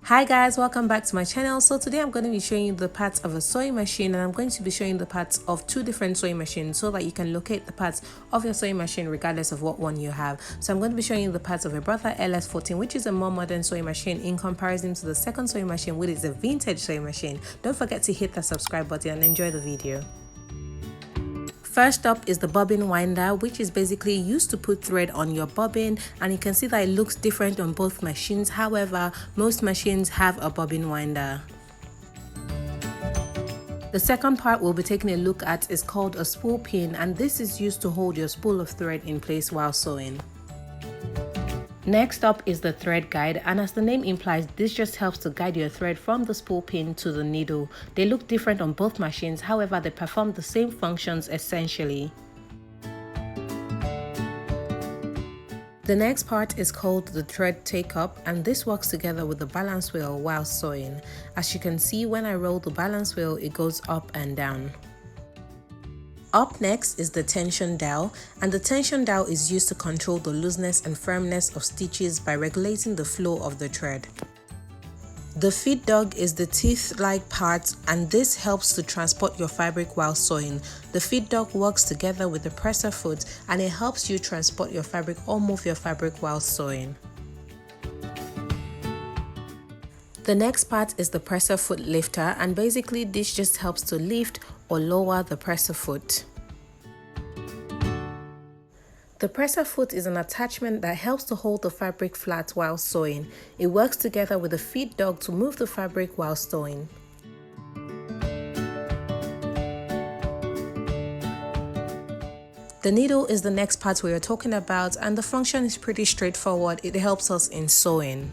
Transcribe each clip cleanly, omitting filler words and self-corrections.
Hi guys, welcome back to my channel. So today I'm going to be showing you the parts of a sewing machine, and I'm going to be showing the parts of two different sewing machines so that you can locate the parts of your sewing machine regardless of what one you have. So I'm going to be showing you the parts of a Brother LS14, which is a more modern sewing machine in comparison to the second sewing machine, which is a vintage sewing machine. Don't forget to hit the subscribe button and enjoy the video. First up is the bobbin winder, which is basically used to put thread on your bobbin, and you can see that it looks different on both machines. However, most machines have a bobbin winder. The second part we'll be taking a look at is called a spool pin, and this is used to hold your spool of thread in place while sewing. Next up is the thread guide, and as the name implies, this just helps to guide your thread from the spool pin to the needle. They look different on both machines, however they perform the same functions essentially. The next part is called the thread take-up, and this works together with the balance wheel while sewing. As you can see, when I roll the balance wheel, it goes up and down. Up next is the tension dial, and the tension dial is used to control the looseness and firmness of stitches by regulating the flow of the thread. The feed dog is the teeth-like part, and this helps to transport your fabric while sewing. The feed dog works together with the presser foot, and it helps you transport your fabric or move your fabric while sewing. The next part is the presser foot lifter, and basically this just helps to lift or lower the presser foot. The presser foot is an attachment that helps to hold the fabric flat while sewing. It works together with the feed dog to move the fabric while sewing. The needle is the next part we are talking about, and the function is pretty straightforward. It helps us in sewing.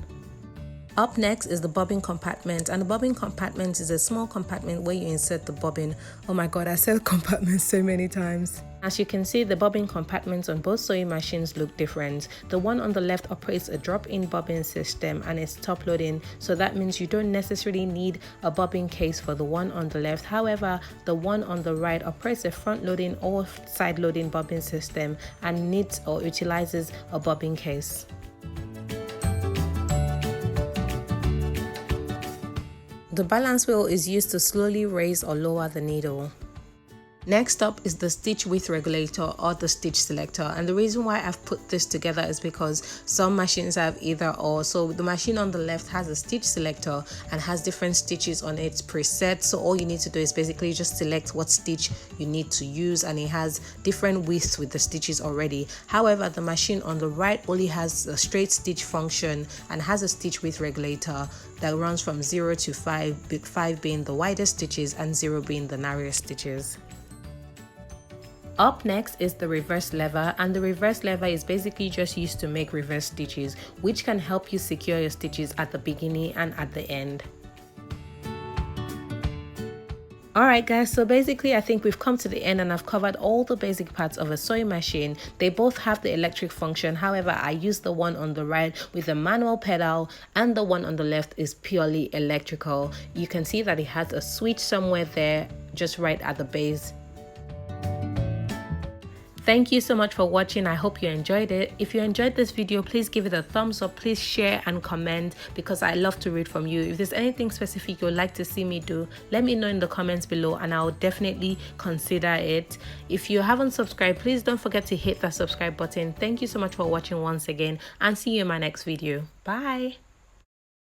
Up next is the bobbin compartment, and the bobbin compartment is a small compartment where you insert the bobbin. Oh my god, I said compartment so many times. As you can see, the bobbin compartments on both sewing machines look different. The one on the left operates a drop-in bobbin system and it's top loading, so that means you don't necessarily need a bobbin case for the one on the left. However, the one on the right operates a front loading or side loading bobbin system and needs or utilizes a bobbin case. The balance wheel is used to slowly raise or lower the needle. Next up is the stitch width regulator or the stitch selector, and the reason why I've put this together is because some machines have either or. So the machine on the left has a stitch selector and has different stitches on its preset, so all you need to do is basically just select what stitch you need to use, and it has different widths with the stitches already. However, the machine on the right only has a straight stitch function and has a stitch width regulator that runs from 0 to 5, 5 being the widest stitches and 0 being the narrowest stitches. Up next is the reverse lever, and the reverse lever is basically just used to make reverse stitches, which can help you secure your stitches at the beginning and at the end. Alright guys, so basically I think we've come to the end and I've covered all the basic parts of a sewing machine. They both have the electric function, however I use the one on the right with a manual pedal and the one on the left is purely electrical. You can see that it has a switch somewhere there, just right at the base. Thank you so much for watching. I hope you enjoyed it. If you enjoyed this video, please give it a thumbs up. Please share and comment because I love to read from you. If there's anything specific you'd like to see me do, let me know in the comments below and I'll definitely consider it. If you haven't subscribed, please don't forget to hit that subscribe button. Thank you so much for watching once again, and see you in my next video. Bye.